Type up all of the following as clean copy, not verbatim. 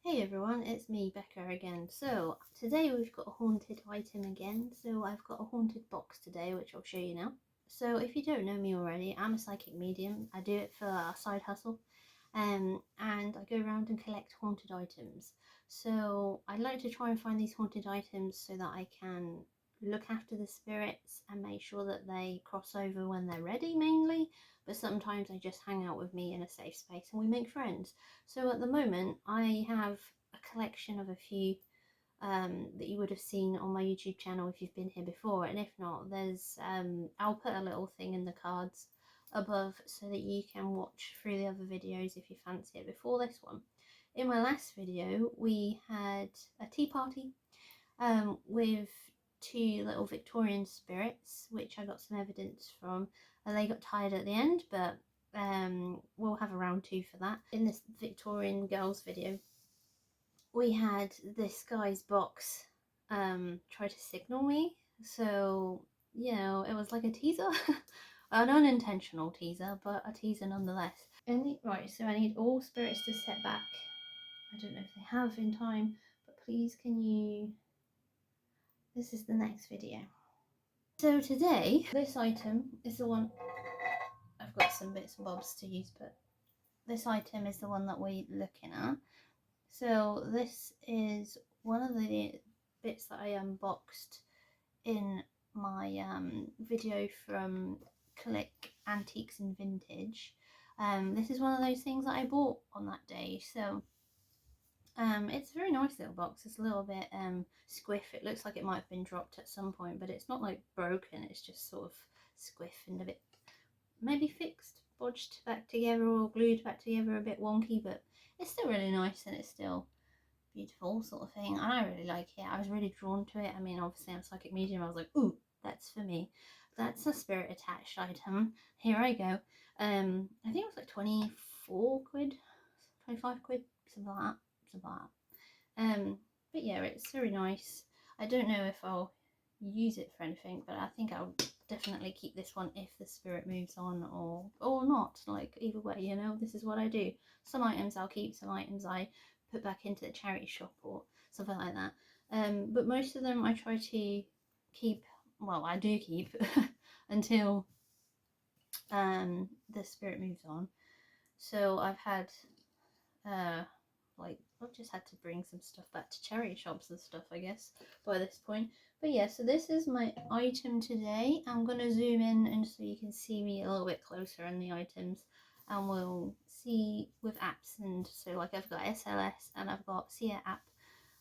Hey everyone, it's me, Becca again. So today we've got a haunted item again. So I've got a haunted box today, which I'll show you now. So if you don't know me already, I'm a psychic medium. I do it for a side hustle. And I go around and collect haunted items. So I like to try and find these haunted items so that I can look after the spirits and make sure that they cross over when they're ready mainly, but sometimes they just hang out with me in a safe space and we make friends. So at the moment I have a collection of a few that you would have seen on my YouTube channel if you've been here before, and if not, there's I'll put a little thing in the cards above so that you can watch through the other videos if you fancy it before this one. In my last video we had a tea party with two little Victorian spirits, which I got some evidence from, and they got tired at the end, but we'll have a round two for that. In this Victorian girls video, we had this guy's box try to signal me, so you know, it was like a teaser. An unintentional teaser, but a teaser nonetheless. Right, so I need all spirits to step back. I don't know if they have in time, but please can you... This is the next video. So today, this item is the one... I've got some bits and bobs to use, but this item is the one that we're looking at. So this is one of the bits that I unboxed in my video from Click Antiques and Vintage. This is one of those things that I bought on that day. So it's a very nice little box. It's a little bit squiff. It looks like it might have been dropped at some point, but it's not like broken. It's just sort of squiff and a bit maybe fixed, bodged back together or glued back together, a bit wonky, but it's still really nice and it's still beautiful sort of thing. And I really like it. I was really drawn to it. I mean, obviously I'm a psychic medium. I was like, ooh, that's for me. That's a spirit attached item. Here I go. I think it was like 24 quid, 25 quid, something like that. But yeah, it's very nice. I don't know if I'll use it for anything, but I think I'll definitely keep this one if the spirit moves on or not. Like, either way, you know, this is what I do. Some items I'll keep, some items I put back into the charity shop or something like that. But most of them I try to keep, well, I do keep until the spirit moves on. So I've had like, I've just had to bring some stuff back to charity shops and stuff, I guess, by this point. But yeah, so this is my item today. I'm going to zoom in and so you can see me a little bit closer in the items, and we'll see with apps. And so like I've got SLS and I've got SIA app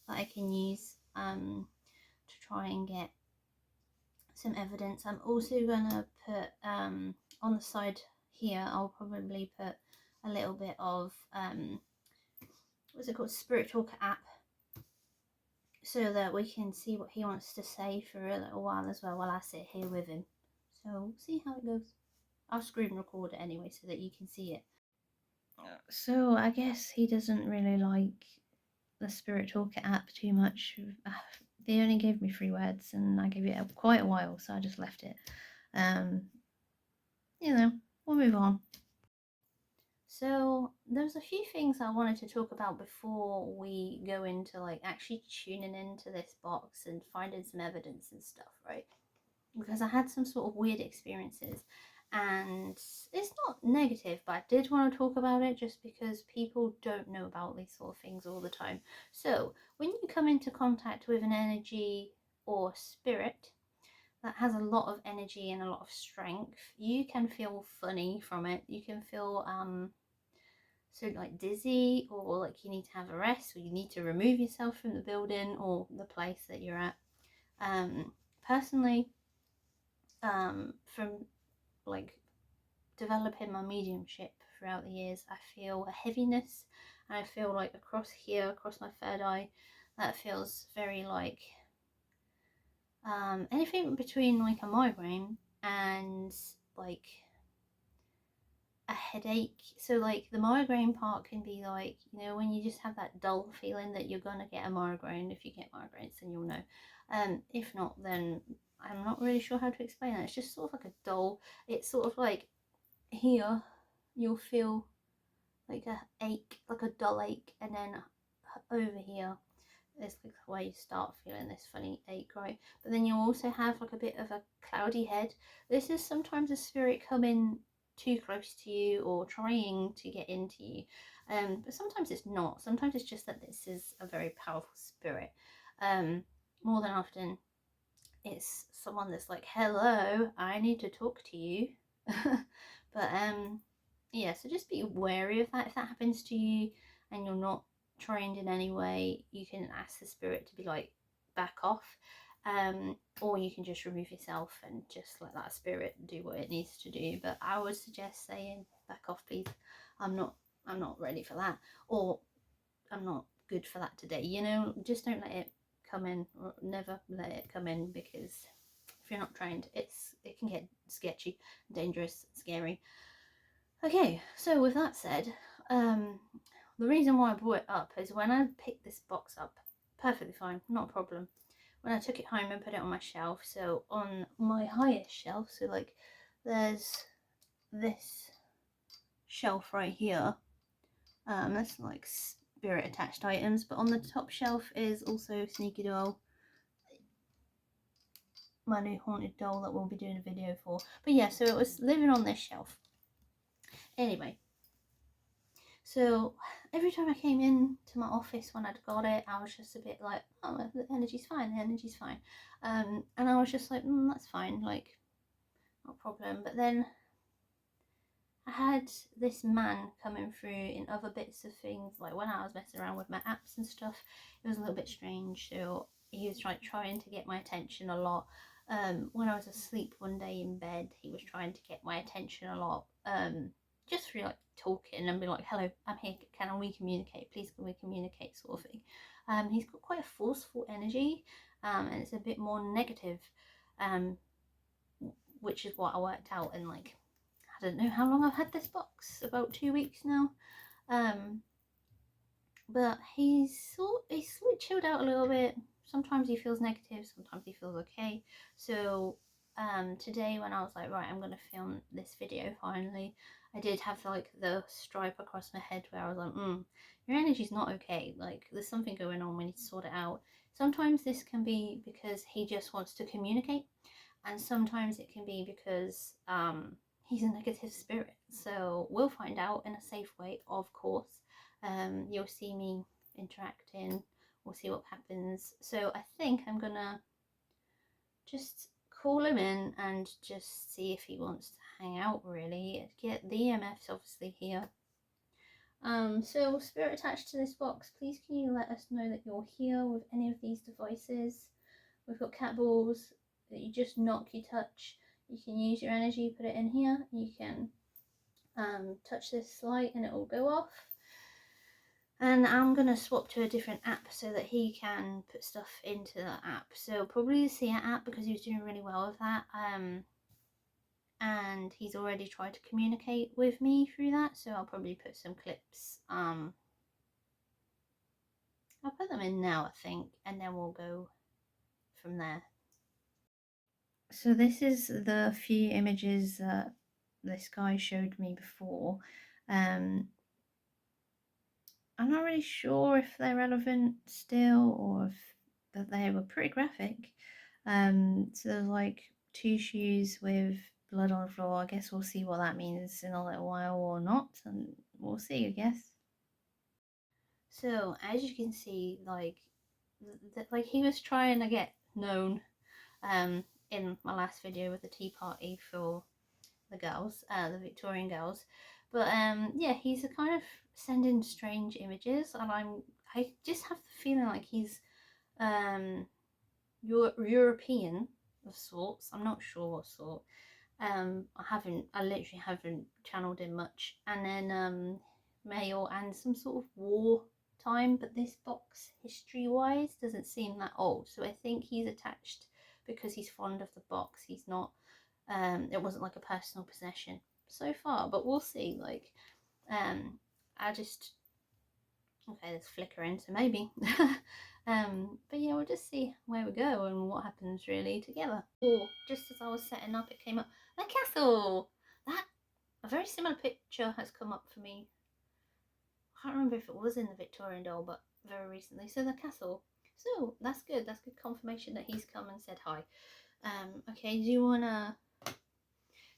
that I can use to try and get some evidence. I'm also going to put on the side here, I'll probably put a little bit of what's it called, Spirit Talker app, so that we can see what he wants to say for a little while as well while I sit here with him. So see how it goes. I'll screen record it anyway so that you can see it. So I guess he doesn't really like the Spirit Talker app too much. They only gave me 3 words and I gave it quite a while, so I just left it. You know, we'll move on. So there's a few things I wanted to talk about before we go into like actually tuning into this box and finding some evidence and stuff, right? Because I had some sort of weird experiences, and it's not negative, but I did want to talk about it just because people don't know about these sort of things all the time. So when you come into contact with an energy or spirit that has a lot of energy and a lot of strength, you can feel funny from it. You can feel so like dizzy, or like you need to have a rest, or you need to remove yourself from the building or the place that you're at. Personally, from like developing my mediumship throughout the years, I feel a heaviness, and I feel like across here, across my third eye, that feels very like anything between like a migraine and like a headache. So like the migraine part can be like, you know, when you just have that dull feeling that you're gonna get a migraine. If you get migraines, then you'll know. If not, then I'm not really sure how to explain it. It's just sort of like a dull, it's sort of like here you'll feel like a ache, like a dull ache, and then over here is like where you start feeling this funny ache, right? But then you also have like a bit of a cloudy head. This is sometimes a spirit coming too close to you or trying to get into you. But sometimes it's not. Sometimes it's just that this is a very powerful spirit. More than often, it's someone that's like, hello, I need to talk to you. But yeah, so just be wary of that. If that happens to you and you're not trained in any way, you can ask the spirit to be like, back off. Or you can just remove yourself and just let that spirit do what it needs to do. But I would suggest saying, back off please, I'm not ready for that, or I'm not good for that today, you know. Just don't let it come in, or never let it come in, because if you're not trained, it can get sketchy, dangerous, scary. Okay, so with that said, the reason why I brought it up is when I picked this box up, perfectly fine, not a problem. When I took it home and put it on my shelf, so on my highest shelf, so like there's this shelf right here, that's like spirit attached items, but on the top shelf is also Sneaky Doll, my new haunted doll that we'll be doing a video for. But yeah, so it was living on this shelf. Anyway, so every time I came in to my office when I'd got it, I was just a bit like, oh, the energy's fine, the energy's fine. And I was just like, that's fine, like, no problem. But then I had this man coming through in other bits of things, like when I was messing around with my apps and stuff, it was a little bit strange. So he was trying to get my attention a lot. When I was asleep one day in bed, he was trying to get my attention a lot. Just through like talking and be like, hello, I'm here, can we communicate, please can we communicate, sort of thing. He's got quite a forceful energy, and it's a bit more negative, which is what I worked out in, like, I don't know how long I've had this box, about 2 weeks now. But he's sort of chilled out a little bit. Sometimes he feels negative, sometimes he feels okay. So today when I was like, right, I'm gonna film this video finally, I did have like the stripe across my head where I was like, your energy's not okay, like there's something going on, we need to sort it out. Sometimes this can be because he just wants to communicate, and sometimes it can be because he's a negative spirit. So we'll find out in a safe way, of course. You'll see me interacting, we'll see what happens. So I think I'm gonna just call him in and just see if he wants to hang out, really. Get the EMFs obviously here. So spirit attached to this box, please can you let us know that you're here with any of these devices. We've got cat balls that you just knock, you touch. You can use your energy, put it in here. You can touch this light and it will go off. And I'm going to swap to a different app so that he can put stuff into the app. So probably the Sia app, because he was doing really well with that. And he's already tried to communicate with me through that. So I'll probably put some clips. I'll put them in now, I think. And then we'll go from there. So this is the few images that this guy showed me before. I'm not really sure if they're relevant still, or if they were pretty graphic. So there's like 2 shoes with blood on the floor. I guess we'll see what that means in a little while or not, and we'll see, I guess. So as you can see, like he was trying to get known in my last video with the tea party for the girls, the Victorian girls. But yeah, he's a kind of sending strange images, and I just have the feeling like he's European of sorts. I'm not sure what sort. I literally haven't channeled him much. And then male and some sort of war time, but this box history wise doesn't seem that old, so I think he's attached because he's fond of the box. He's not it wasn't like a personal possession so far, but we'll see. Like I just, okay, there's flickering, so maybe. But yeah, we'll just see where we go and what happens really together. Oh, just as I was setting up, it came up, the castle. That, a very similar picture has come up for me. I can't remember if it was in the Victorian doll, but very recently. So the castle. So that's good. That's good confirmation that he's come and said hi. Okay, do you want to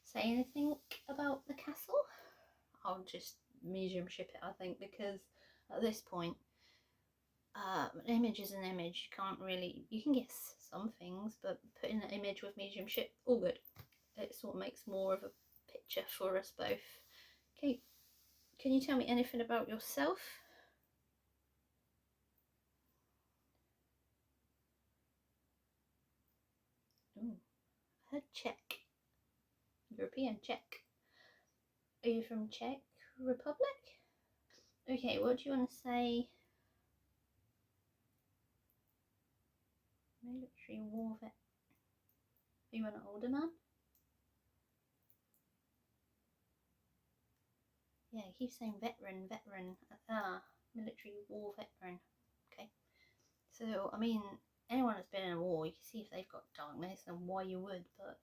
say anything about the castle? I'll just mediumship it, I think, because at this point, an image is an image. You can't really, you can guess some things, but putting an image with mediumship, all good. It sort of makes more of a picture for us both. Okay, can you tell me anything about yourself? Oh, I heard Czech. European Czech. Are you from Czech Republic? Okay, what do you want to say? Military war vet. Are you an older man? Yeah, he keeps saying veteran. Military war veteran. Okay. So, I mean, anyone that's been in a war, you can see if they've got darkness and why you would, but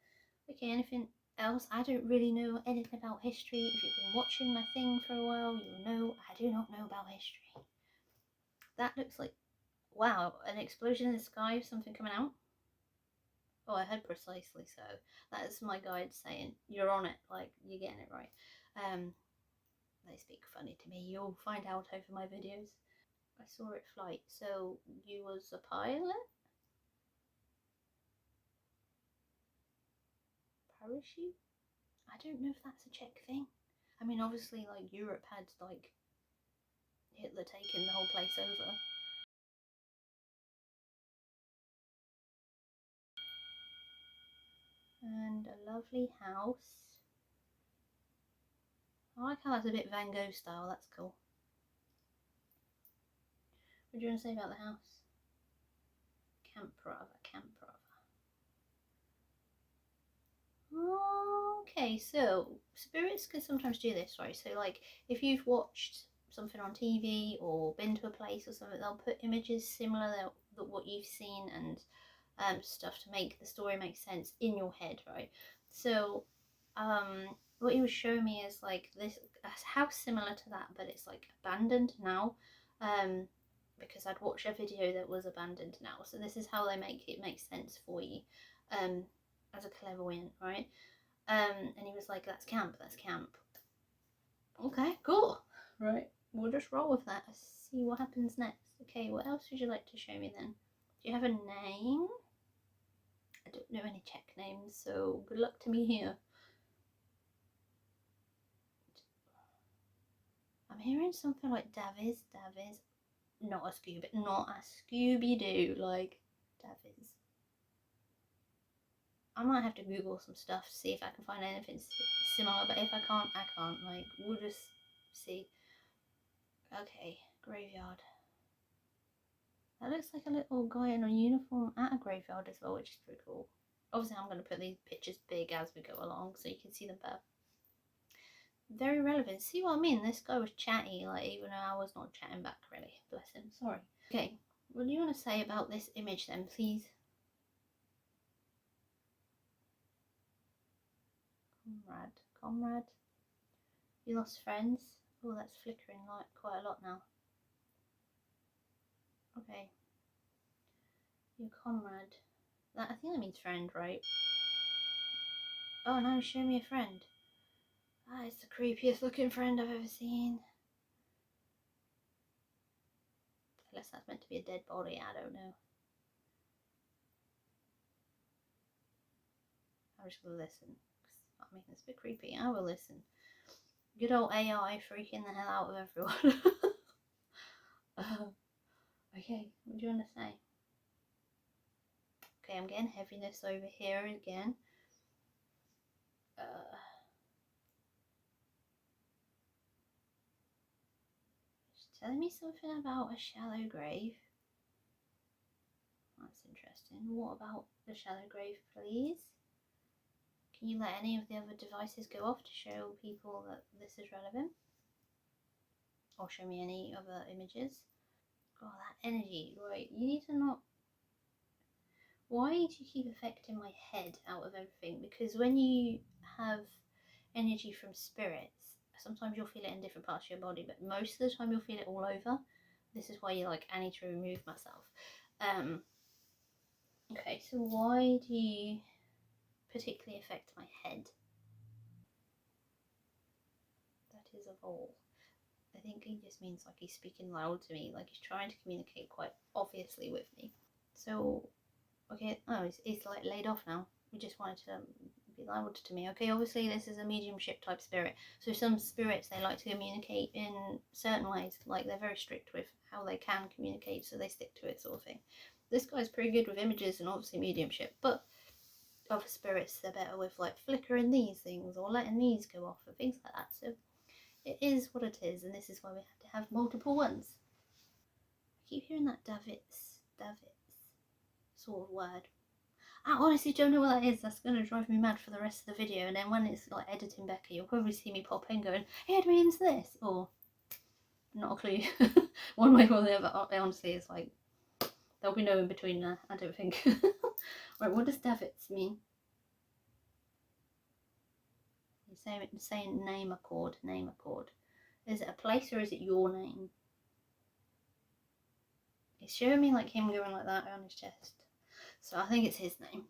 okay, anything else? I don't really know anything about history. If you've been watching my thing for a while, you'll know I do not know about history. That looks like, wow, an explosion in the sky, something coming out. Oh, I heard precisely so. That is my guide saying, you're on it, like, you're getting it right. They speak funny to me. You'll find out over my videos. I saw it flight. So you was a pilot? Parachute? I don't know if that's a Czech thing. I mean, obviously, like, Europe had, like, Hitler taking the whole place over. And a lovely house. I like how that's a bit Van Gogh style. That's cool. What do you want to say about the house? Camp Brava, Camp Brava. Okay, so spirits can sometimes do this, right? So, like, if you've watched something on TV or been to a place or something, they'll put images similar to what you've seen and stuff to make the story make sense in your head, right? So, what he was showing me is like this a house similar to that, but it's like abandoned now. Because I'd watched a video that was abandoned now. So this is how they make it make sense for you, as a clairvoyant, right? And he was like, "That's camp. That's camp." Okay, cool. Right, we'll just roll with that. See what happens next. Okay, what else would you like to show me then? Do you have a name? I don't know any Czech names, so good luck to me here. I'm hearing something like Davies, not a Scooby-Doo, like Davies. I might have to Google some stuff, see if I can find anything similar, but if I can't, I can't, like, we'll just see. Okay, graveyard. That looks like a little guy in a uniform at a graveyard as well, which is pretty cool. Obviously, I'm going to put these pictures big as we go along so you can see them better. Very relevant. See what I mean? This guy was chatty, like, even though I was not chatting back, really. Bless him. Sorry. Okay, what do you want to say about this image then, please? Comrade. You lost friends? Oh, that's flickering like quite a lot now. Okay. Your comrade. I think that means friend, right? Oh no, show me a friend. Ah, it's the creepiest looking friend I've ever seen. Unless that's meant to be a dead body, I don't know. I'm just gonna listen. I mean, it's a bit creepy. I will listen. Good old AI freaking the hell out of everyone. Okay, what do you want to say? Okay, I'm getting heaviness over here again. Just telling me something about a shallow grave. That's interesting. What about the shallow grave, please? Can you let any of the other devices go off to show people that this is relevant? Or show me any other images? Oh, that energy, right? You need to not. Why do you keep affecting my head out of everything? Because when you have energy from spirits, sometimes you'll feel it in different parts of your body, but most of the time you'll feel it all over. this is why you're like, I need to remove myself. Okay, so why do you particularly affect my head? That is a vole. I think he just means like he's speaking loud to me, like he's trying to communicate quite obviously with me. So, okay, oh, he's like laid off now. He just wanted to be loud to me. Okay, obviously this is a mediumship type spirit. So some spirits, they like to communicate in certain ways. Like they're very strict with how they can communicate, so they stick to it, sort of thing. This guy's pretty good with images and obviously mediumship, but other spirits, they're better with like flickering these things or letting these go off and things like that. So it is what it is, and this is why we have to have multiple ones. I keep hearing that Davids sort of word. I honestly don't know what that is. That's going to drive me mad for the rest of the video, and then when it's like editing Becca, you'll probably see me pop in going, hey, it means this, or not a clue. One way or the other. Honestly, it's like, there'll be no in between there, I don't think. Right, what does Davids mean? You're saying name accord. Is it a place or is it your name? It's showing me like him going like that around his chest. So I think it's his name.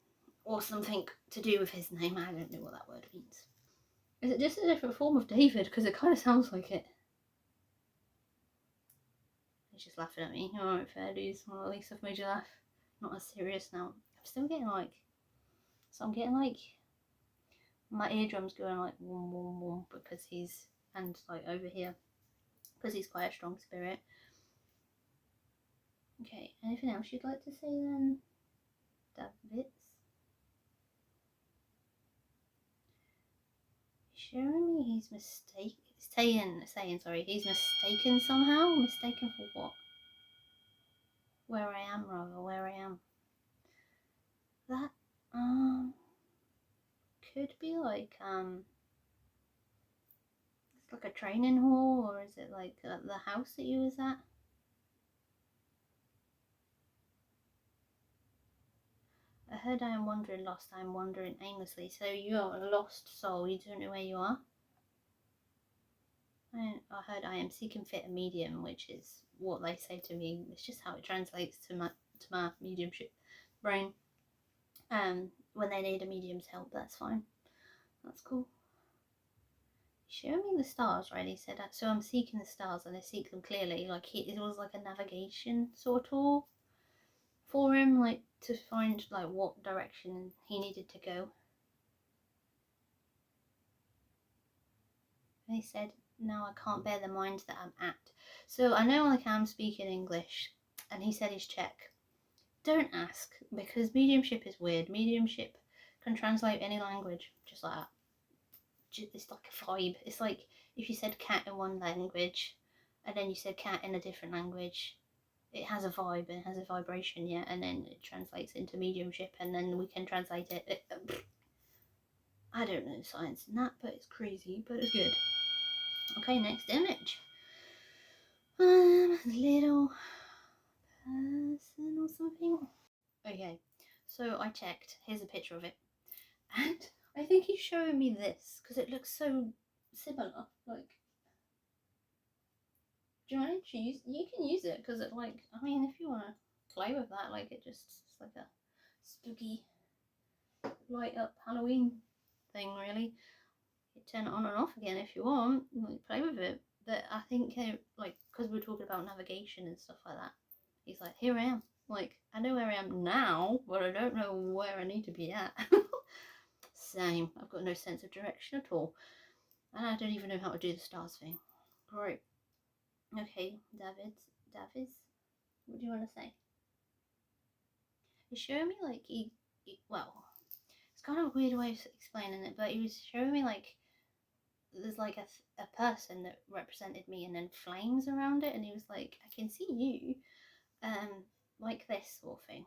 Or something to do with his name. I don't know what that word means. Is it just a different form of David? Because it kind of sounds like it. He's just laughing at me. Alright, fair dues. Well, at least I've made you laugh. Not as serious now. I'm still getting like... So I'm getting like... My eardrum's going like wom wom wom because he's... And like over here. Because he's quite a strong spirit. Okay, anything else you'd like to say then? Davids? Showing me he's mistaken. He's mistaken somehow? Mistaken for what? Where I am. That, could be like, it's like a training hall, or is it like the house that you was at? I heard I am wandering lost, I am wandering aimlessly. So you are a lost soul, you don't know where you are? I heard I am seeking fit a medium, which is what they say to me. It's just how it translates to my mediumship brain. When they need a medium's help, that's fine. That's cool. Show me the stars, right? He said, so I'm seeking the stars, and I seek them clearly. Like it was like a navigation sort of tour for him, like to find like what direction he needed to go. And he said, now I can't bear the mind that I'm at. So I know like I'm speaking English, and he said he's Czech. Don't ask, because mediumship is weird. Mediumship can translate any language, just like that. It's like a vibe. It's like if you said cat in one language, and then you said cat in a different language, it has a vibe and it has a vibration, yeah, and then it translates into mediumship, and then we can translate it. I don't know science and that, but it's crazy, but it's good. Okay, next image. Little person or something. Okay, so I checked. Here's a picture of it, and I think he's showing me this because it looks so similar. Like, do you want to choose? You can use it because it, like, I mean, if you want to play with that, like, it's like a spooky light up Halloween thing, really. You turn it on and off again if you want, like, play with it. But I think, like, because we're talking about navigation and stuff like that, he's like, here I am. Like, I know where I am now, but I don't know where I need to be at. Same. I've got no sense of direction at all. And I don't even know how to do the stars thing. Right. Okay, Davids, what do you want to say? He's showing me like well, it's kind of a weird way of explaining it, but he was showing me like there's like a person that represented me and then flames around it, and he was like, I can see you, like this sort of thing.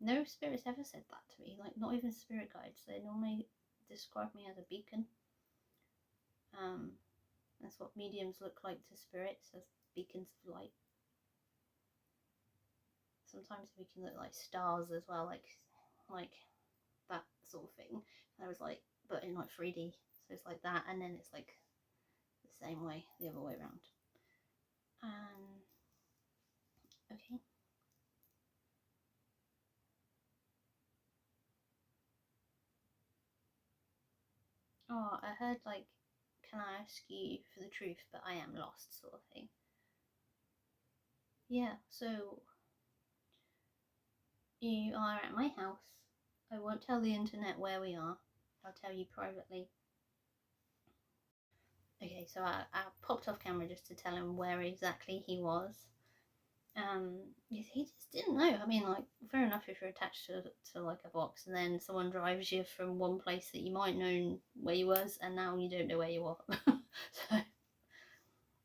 No spirits ever said that to me, like not even spirit guides. They normally describe me as a beacon. That's what mediums look like to spirits, as beacons of light. Sometimes we can look like stars as well, like that sort of thing. I was like, but in like 3D, so it's like that, and then it's like the same way the other way around. Okay. Oh, I heard like, can I ask you for the truth, but I am lost, sort of thing. Yeah, so you are at my house. I won't tell the internet where we are. I'll tell you privately. Okay, so I popped off camera just to tell him where exactly he was. He just didn't know. I mean, like, fair enough if you're attached to like a box and then someone drives you from one place that you might know where you was and now you don't know where you are. So,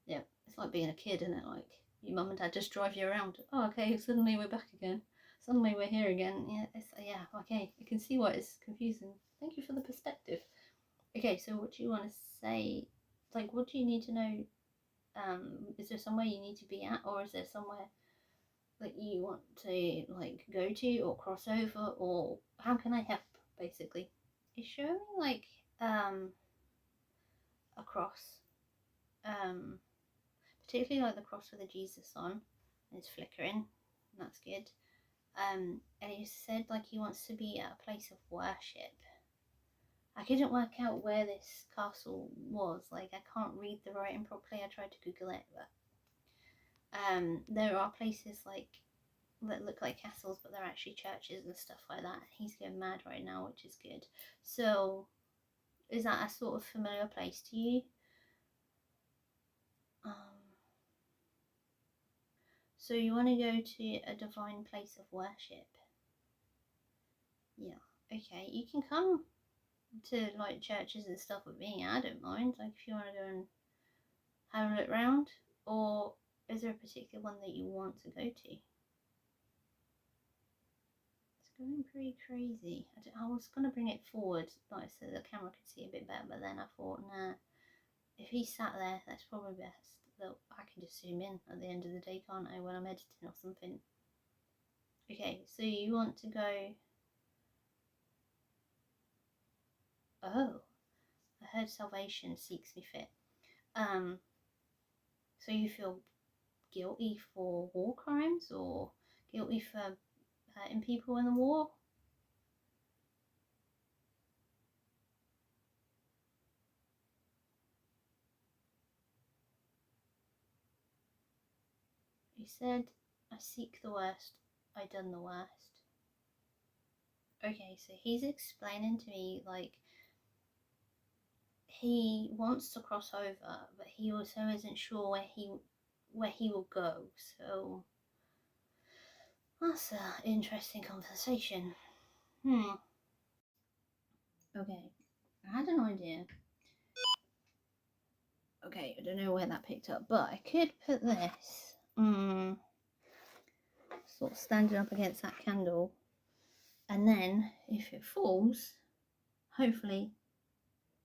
yeah, it's like being a kid, isn't it? Like, your mum and dad just drive you around. Oh, okay, suddenly we're back again. Suddenly we're here again. Yeah, okay. I can see why it's confusing. Thank you for the perspective. Okay, so what do you want to say? Like, what do you need to know? Is there somewhere you need to be at, or is there somewhere that you want to like go to or cross over, or how can I help? Basically, it's showing like a cross, um, particularly like the cross with the Jesus on. It's flickering. That's good. And he said like he wants to be at a place of worship. I couldn't work out where this castle was. Like, I can't read the writing properly. I tried to Google it, but there are places like that look like castles, but they're actually churches and stuff like that. He's going mad right now, which is good. So, is that a sort of familiar place to you? So you want to go to a divine place of worship? Yeah. Okay, you can come to like churches and stuff with me. I don't mind. Like, if you want to go and have a look round, or is there a particular one that you want to go to? It's going pretty crazy. I was gonna bring it forward, like so the camera could see a bit better, but then I thought, nah, if he's sat there, that's probably best. Though I can just zoom in at the end of the day, can't I, when I'm editing or something? Okay, so you want to go. Oh, I heard salvation seeks me fit. So you feel guilty for war crimes or guilty for hurting people in the war? He said, I seek the worst, I done the worst. Okay, so he's explaining to me like he wants to cross over, but he also isn't sure where he will go. So that's an interesting conversation. Okay, I had an idea. Okay, I don't know where that picked up, but I could put this sort of standing up against that candle, and then if it falls, hopefully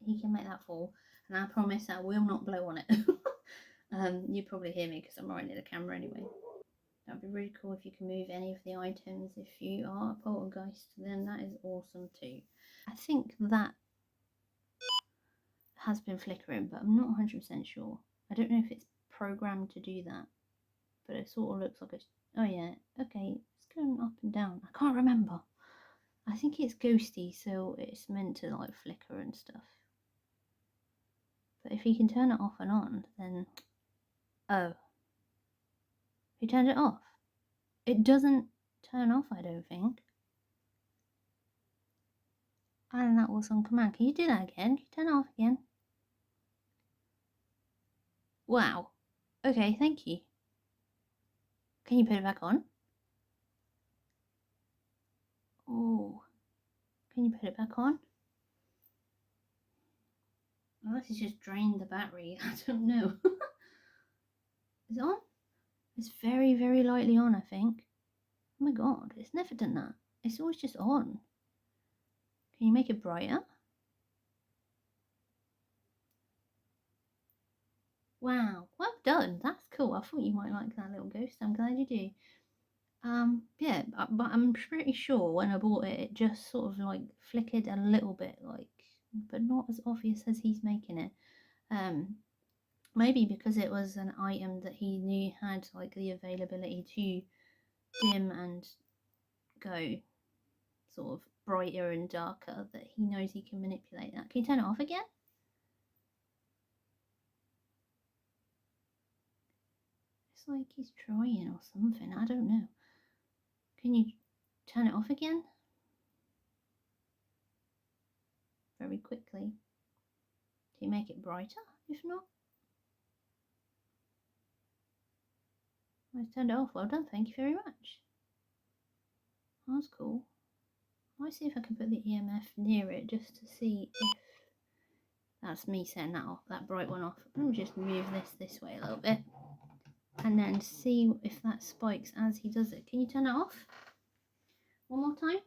he can make that fall, and I promise I will not blow on it. You probably hear me because I'm right near the camera anyway. That'd be really cool if you can move any of the items. If you are a poltergeist, then that is awesome too. I think that has been flickering, but I'm not 100% sure. I don't know if it's programmed to do that, but it sort of looks like it's. Oh yeah, okay, it's going up and down. I can't remember. I think it's ghosty, so it's meant to like flicker and stuff. But if you can turn it off and on, then oh, he turned it off. It doesn't turn off, I don't think. And that was on command. Can you do that again? Can you turn it off again? Wow. Okay, thank you. Can you put it back on? Oh, can you put it back on? Unless it's just drained the battery. I don't know. Is it on? It's very, very lightly on, I think. Oh my god, it's never done that. It's always just on. Can you make it brighter? Wow, well done. That's cool. I thought you might like that little ghost. I'm glad you do. Yeah, but I'm pretty sure when I bought it, it just sort of like flickered a little bit, like, but not as obvious as he's making it. Maybe because it was an item that he knew had like the availability to dim and go sort of brighter and darker, that he knows he can manipulate that. Can you turn it off again? It's like he's trying or something, I don't know. Can you turn it off again? Very quickly. Can you make it brighter, if not? I turned it off. Well done, thank you very much. That's cool. I might see if I can put the EMF near it just to see if that's me setting that off, that bright one off. Let me just move this way a little bit and then see if that spikes as he does it. Can you turn it off? One more time?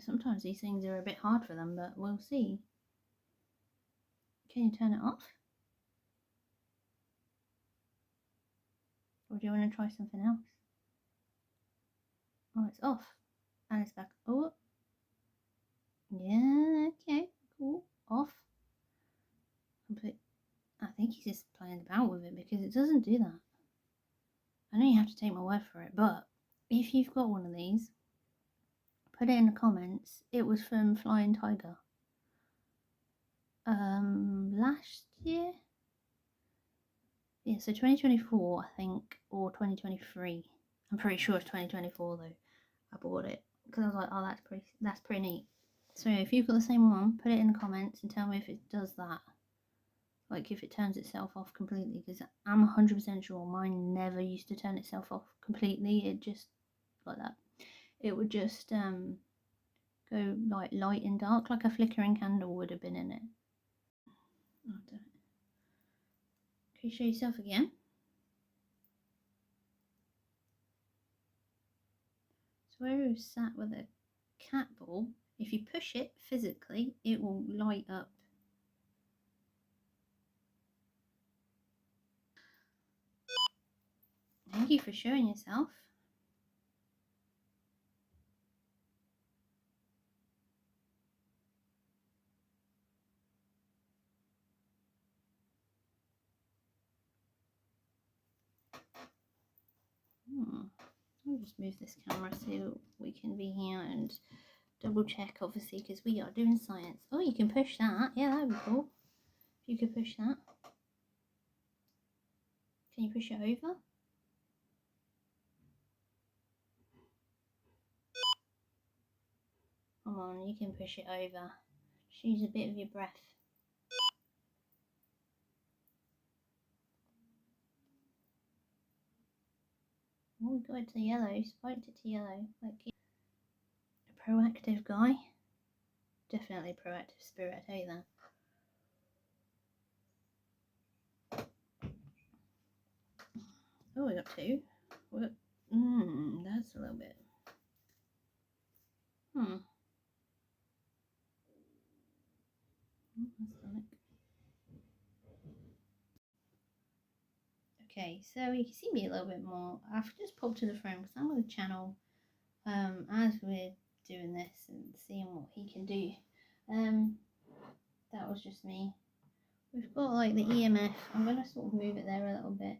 Sometimes these things are a bit hard for them, but we'll see. Can you turn it off? Or do you want to try something else? Oh, it's off. And it's back. Oh. Yeah, okay, cool. Off. Complete. I think he's just playing about with it because it doesn't do that. I know you have to take my word for it, but if you've got one of these, put it in the comments. It was from Flying Tiger. Last year? Yeah, so 2024, I think, or 2023. I'm pretty sure it's 2024 though. I bought it because I was like, oh, that's pretty neat. So if you've got the same one, put it in the comments and tell me if it does that. Like if it turns itself off completely, because I'm 100% sure mine never used to turn itself off completely. It just like that. It would just go like light and dark, like a flickering candle would have been in it. Oh, damn it. Can you show yourself again? So where we've sat with a cat ball, if you push it physically, it will light up. Thank you for showing yourself. I'll just move this camera so we can be here and double check, obviously, because we are doing science. Oh, you can push that. Yeah, that would be cool. If you could push that. Can you push it over? Come on, you can push it over. Just use a bit of your breath. Oh, we got it to yellow. Spiked it to yellow. Like a proactive guy. Definitely proactive spirit, I tell you that. Oh, we got two. What? That's a little bit. That's done it. Okay, so you can see me a little bit more. I've just popped to the frame because I'm going to channel as we're doing this and seeing what he can do. That was just me. We've got like the EMF. I'm going to sort of move it there a little bit,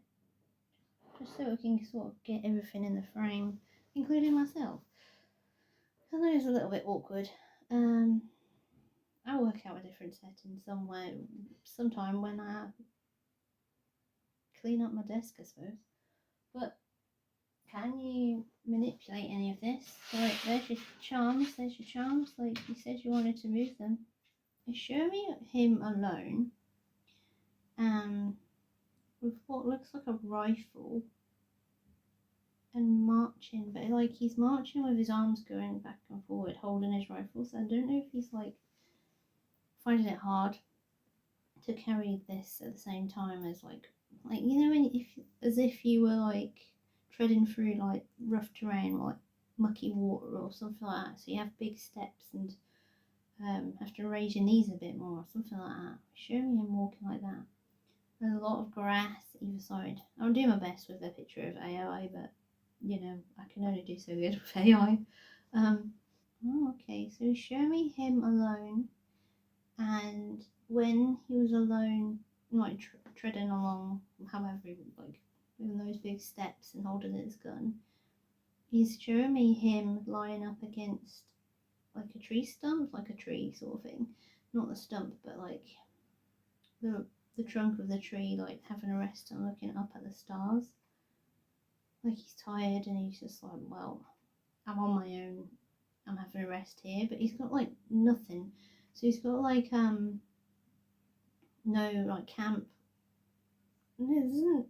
just so we can sort of get everything in the frame, including myself. I know it's a little bit awkward. I'll work out a different setting somewhere, sometime when I clean up my desk, I suppose. But can you manipulate any of this? Like, there's your charms, like you said you wanted to move them. Show me him alone, with what looks like a rifle, and marching, but like he's marching with his arms going back and forward, holding his rifle. So I don't know if he's like finding it hard to carry this at the same time as like you know, when as if you were like treading through like rough terrain, like mucky water or something like that. So you have big steps and have to raise your knees a bit more or something like that. Show me him walking like that. There's a lot of grass either side. I'll do my best with a picture of AI, but you know, I can only do so good with AI. Oh, okay, so show me him alone, and when he was alone like treading along, however, like with those big steps and holding his gun. He's showing me him lying up against like a tree stump, like a tree sort of thing, not the stump, but like the trunk of the tree, like having a rest and looking up at the stars. Like he's tired and he's just like, well, I'm on my own. I'm having a rest here, but he's got like nothing. So he's got like no like camp. It doesn't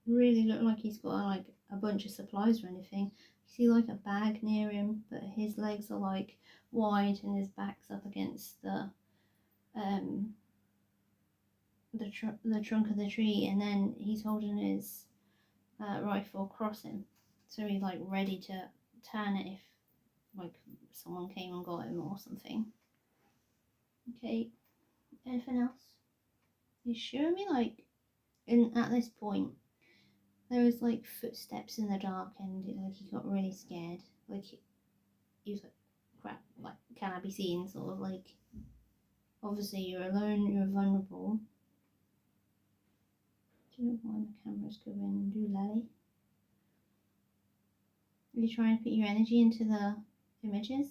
really look like he's got like a bunch of supplies or anything. You see like a bag near him, but his legs are like wide and his back's up against the trunk of the tree, and then he's holding his rifle across him, so he's like ready to turn it if like someone came and got him or something. Okay, anything else? He's showing me like at this point there was like footsteps in the dark, and like he got really scared. Like he was like, crap, like can I be seen? Sort of like, obviously you're alone, you're vulnerable. Do you know why the camera's going doolally? Are you trying to put your energy into the images?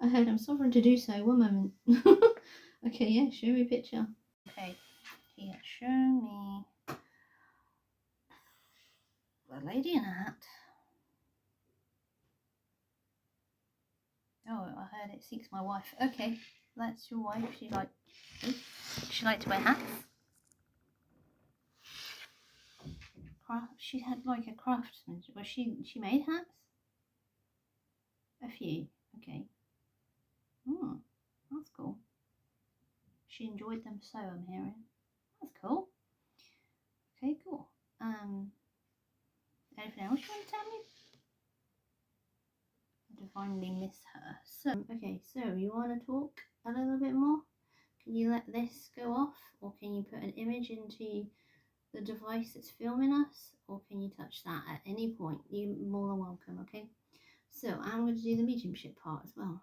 I heard I'm sovereign to do so. 1 moment. Okay, yeah, show me a picture. Okay, he has shown me the lady in a hat. Oh, I heard it seeks my wife. Okay, that's your wife. She liked to wear hats. She had like a craftsman. Was she made hats? A few. Okay. Hmm, that's cool. She enjoyed them, so I'm hearing. That's cool. Okay, cool. Anything else you want to tell me? I divinely miss her. So, okay, so you want to talk a little bit more? Can you let this go off, or can you put an image into the device that's filming us, or can you touch that at any point? You're more than welcome, okay? So I'm going to do the mediumship part as well.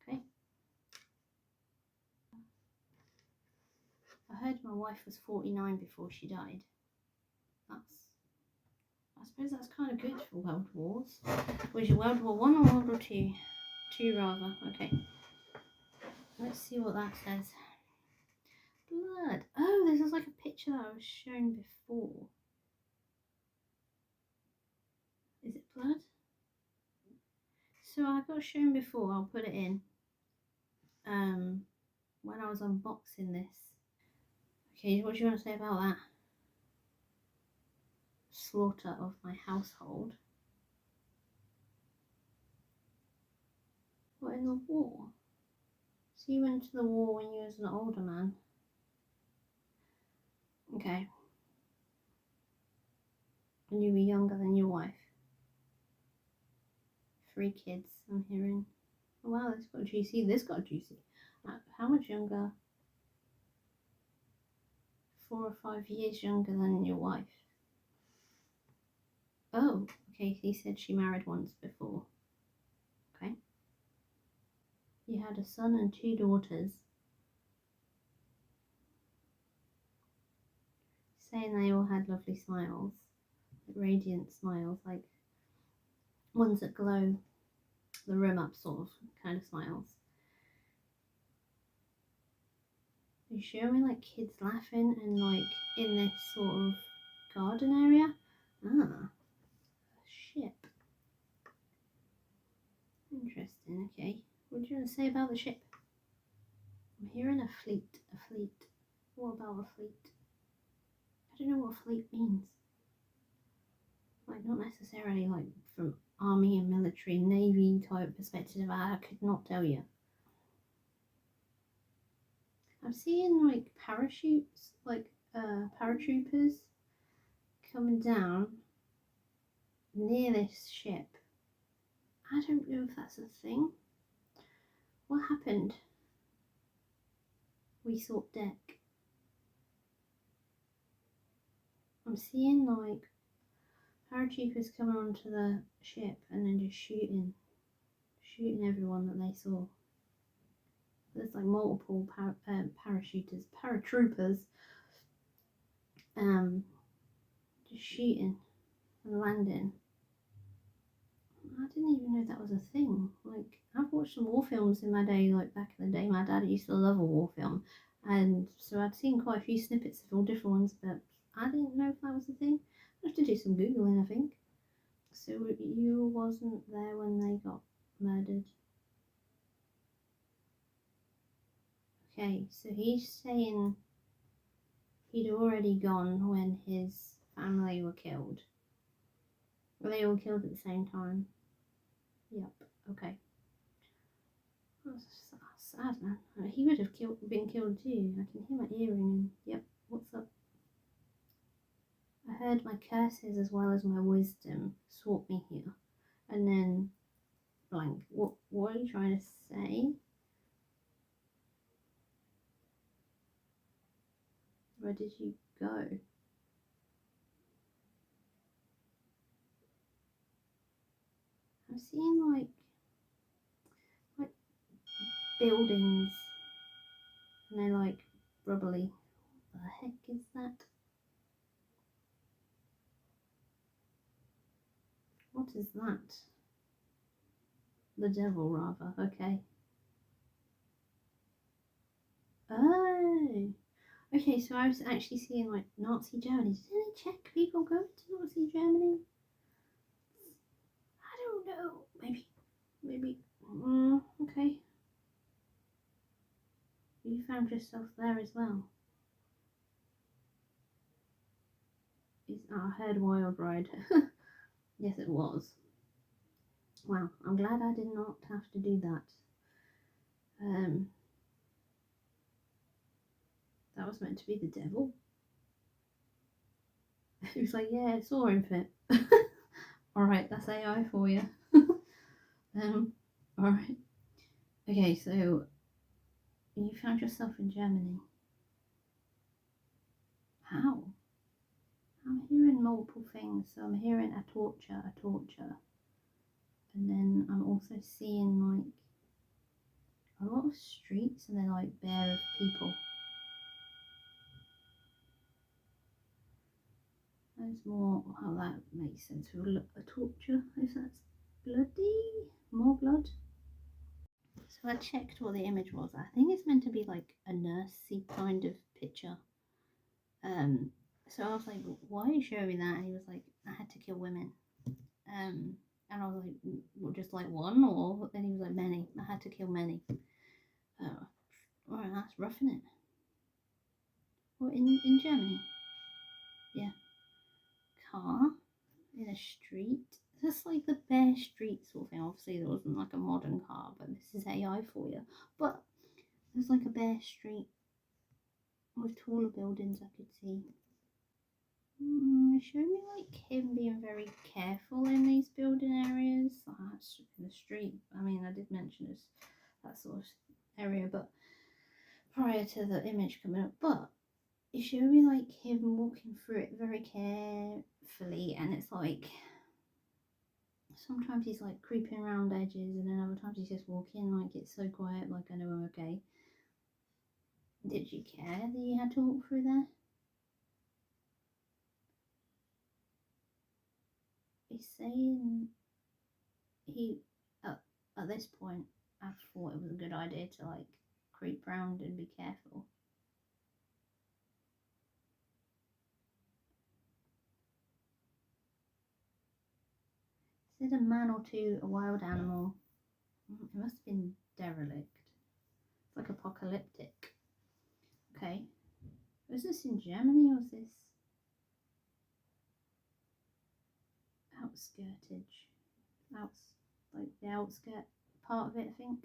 Okay. I heard my wife was 49 before she died. I suppose that's kind of good for World Wars. Was your World War One or World War Two? Two rather. Okay. Let's see what that says. Blood. Oh, this is like a picture that I was shown before. Is it blood? So I got shown before. I'll put it in. When I was unboxing this. Okay, what do you want to say about that? Slaughter of my household. What, in the war? So you went to the war when you was an older man? Okay. And you were younger than your wife? 3 kids, I'm hearing. Oh, wow, this got juicy. This got juicy. How much younger? 4 or 5 years younger than your wife. Oh, okay, he said she married once before. Okay. You had a son and 2 daughters. Saying they all had lovely smiles. Radiant smiles, like ones that glow the room up, sort of kind of smiles. You show me like kids laughing and like in this sort of garden area. Ah, a ship. Interesting. Okay, what do you want to say about the ship? I'm hearing a fleet. A fleet. What about a fleet? I don't know what fleet means. Like, not necessarily like from army and military, navy type perspective. I could not tell you. I'm seeing like parachutes, like paratroopers coming down near this ship. I don't know if that's a thing. What happened? We sought deck. I'm seeing like paratroopers coming onto the ship and then just shooting everyone that they saw. there's like multiple paratroopers, just shooting and landing. I didn't even know that was a thing. Like, I've watched some war films in my day, like back in the day. My dad used to love a war film, and so I'd seen quite a few snippets of all different ones, but I didn't know if that was a thing. I have to do some googling, I think. So you wasn't there when they got murdered? Okay, so he's saying he'd already gone when his family were killed. Were they all killed at the same time? Yep, okay. That's sad, man. He would have been killed too. I can hear my ear ringing. Yep, what's up? I heard my curses as well as my wisdom sought me here. And then, blank. What are you trying to say? Where did you go? I'm seeing like buildings, and they're like rubbly. What the heck is that? What is that? The devil, rather. Okay. Oh. Okay, so I was actually seeing like Nazi Germany. Did any Czech people go to Nazi Germany? I don't know. Maybe. Okay. You found yourself there as well. I heard Wild Ride. Yes, it was. Wow, I'm glad I did not have to do that. That was meant to be the devil. He was like, yeah, I saw him fit. Alright, that's AI for you. Alright. Okay, so you found yourself in Germany. How? I'm hearing multiple things. So I'm hearing a torture. And then I'm also seeing like a lot of streets and they're like bare of people. There's more how that makes sense with a torture, if that's bloody, more blood. So I checked what the image was. I think it's meant to be like a nursey kind of picture. So I was like, why are you showing me that? And he was like, I had to kill women. And I was like, well, just like one? Or then he was like, many. I had to kill many. Oh, alright, that's rough, isn't it? Well, in Germany. Yeah. Car in a street. Just like the bare street sort of thing. Obviously, there wasn't like a modern car, but this is AI for you. But there's like a bare street with taller buildings I could see. It showed me like him being very careful in these building areas. That's in the street. I mean, I did mention this, that sort of area, but prior to the image coming up. But it showed me like him walking through it very carefully, and it's like sometimes he's like creeping around edges, and then other times he's just walking like it's so quiet, like I know I'm okay. Did you care that you had to walk through there? He's saying he at this point I thought it was a good idea to like creep around and be careful. Said a man or two, a wild animal. It must have been derelict. It's like apocalyptic. Okay. Was this in Germany or was this outskirtage? Like the outskirt part of it, I think.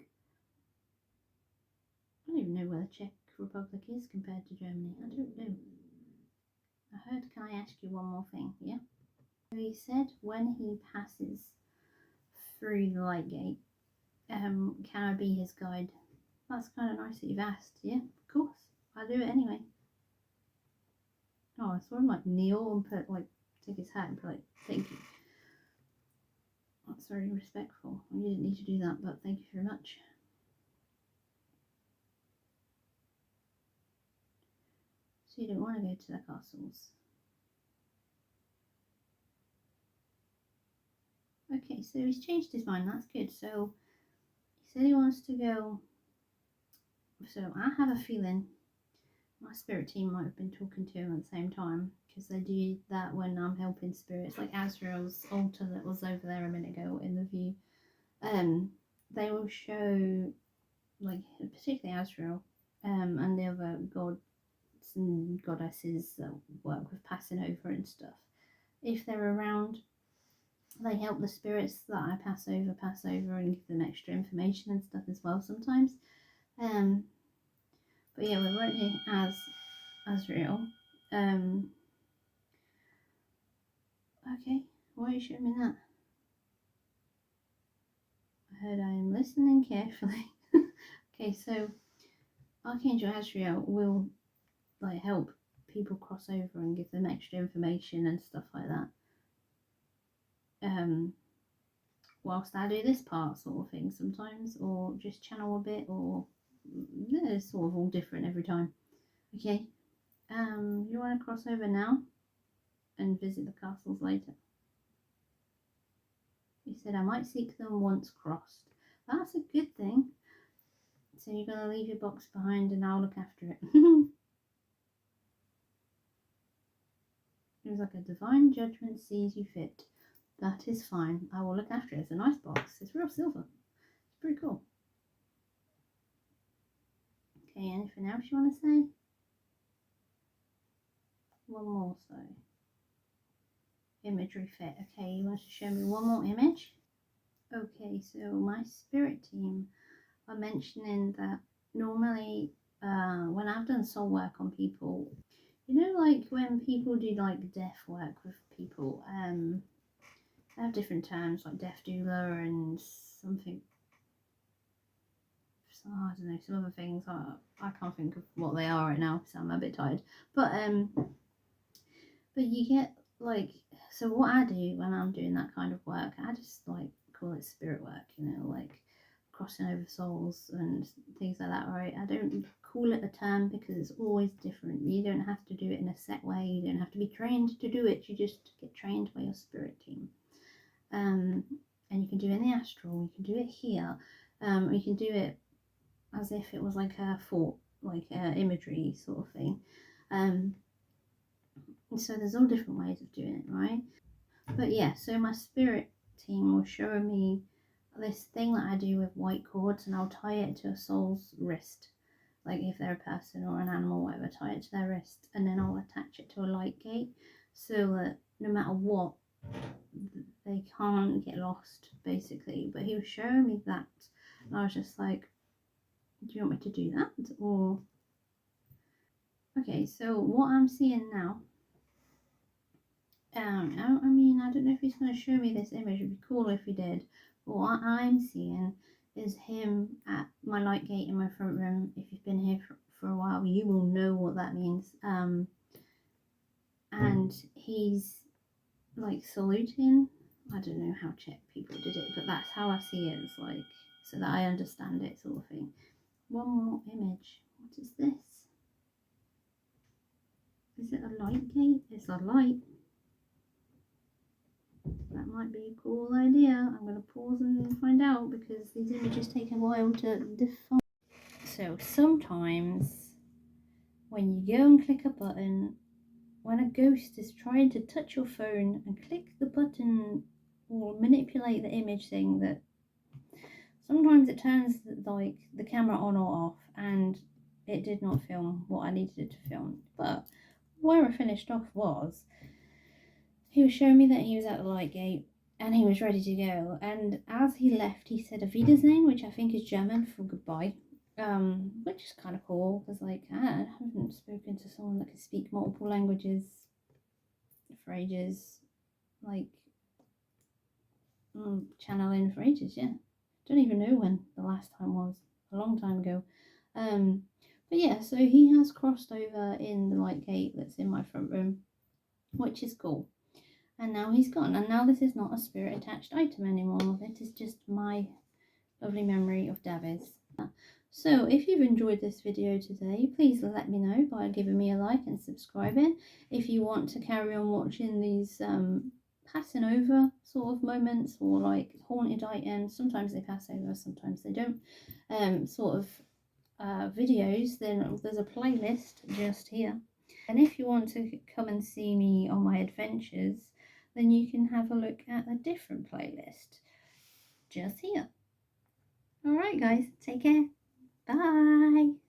I don't even know where the Czech Republic is compared to Germany. I don't know. I heard, can I ask you one more thing? Yeah? So he said when he passes through the light gate, can I be his guide? That's kind of nice that you've asked. Yeah, of course. I'll do it anyway. Oh, I saw him like kneel and put like, take his hat and put like, thank you. That's very respectful. You didn't need to do that, but thank you very much. So you don't want to go to the castles. Okay, so he's changed his mind. That's good. So he said he wants to go. So I have a feeling my spirit team might have been talking to him at the same time, because they do that when I'm helping spirits, like Azrael's altar that was over there a minute ago in the view. They will show, like, particularly Azrael, and the other gods and goddesses that work with passing over and stuff. If they're around, they help the spirits that I pass over and give them extra information and stuff as well sometimes. But yeah, we wrote here as Azrael. Okay, why are you showing me that? I heard I am listening carefully. Okay, so Archangel Azrael will like help people cross over and give them extra information and stuff like that. Whilst I do this part sort of thing sometimes, or just channel a bit, or it's sort of all different every time. Okay, you want to cross over now and visit the castles later? He said I might seek them once crossed. That's a good thing. So you're going to leave your box behind and I'll look after it. It was like a divine judgment sees you fit. That is fine. I will look after it. It's a nice box. It's real silver. It's pretty cool. Okay, anything else you want to say? One more, so. Imagery fit. Okay, you want to show me one more image? Okay, so my spirit team are mentioning that normally when I've done soul work on people, you know, like when people do like death work with people, they have different terms like death doula and something. I don't know, some other things. I can't think of what they are right now, so I'm a bit tired. But you get like, so what I do when I'm doing that kind of work, I just like call it spirit work, you know, like crossing over souls and things like that, right? I don't call it a term because it's always different. You don't have to do it in a set way. You don't have to be trained to do it. You just get trained by your spirit team. And you can do it in the astral. You can do it here. You can do it as if it was like a thought, like imagery sort of thing. And so there's all different ways of doing it, right? But yeah, so my spirit team will show me this thing that I do with white cords, and I'll tie it to a soul's wrist. Like if they're a person or an animal, whatever, tie it to their wrist, and then I'll attach it to a light gate so that no matter what, they can't get lost, basically. But he was showing me that, and I was just like, do you want me to do that? Or okay, so what I'm seeing now, I mean, I don't know if he's going to show me this image. It'd be cool if he did. But what I'm seeing is him at my light gate in my front room. If you've been here for a while, you will know what that means. And he's like saluting. I don't know how Czech people did it, but that's how I see it. It's like, so that I understand it, sort of thing. One more image. What is this? Is it a light gate? It's a light. That might be a cool idea. I'm going to pause and find out because these images take a while to define. So sometimes when you go and click a button, when a ghost is trying to touch your phone and click the button or manipulate the image thing, that sometimes it turns like the camera on or off, and it did not film what I needed it to film. But where I finished off was, he was showing me that he was at the light gate and he was ready to go. And as he left, he said Auf Wiedersehen, which I think is German for goodbye, which is kind of cool because, like, I haven't spoken to someone that can speak multiple languages for ages, like channeling for ages. Yeah, don't even know when the last time was. A long time ago. But yeah, so he has crossed over in the light gate that's in my front room, which is cool. And now he's gone, and now this is not a spirit attached item anymore. It is just my lovely memory of Davies. So if you've enjoyed this video today, please let me know by giving me a like and subscribing. If you want to carry on watching these passing over sort of moments, or like haunted items, sometimes they pass over, sometimes they don't, sort of videos, then there's a playlist just here. And if you want to come and see me on my adventures, then you can have a look at a different playlist just here. Alright guys, take care. Bye.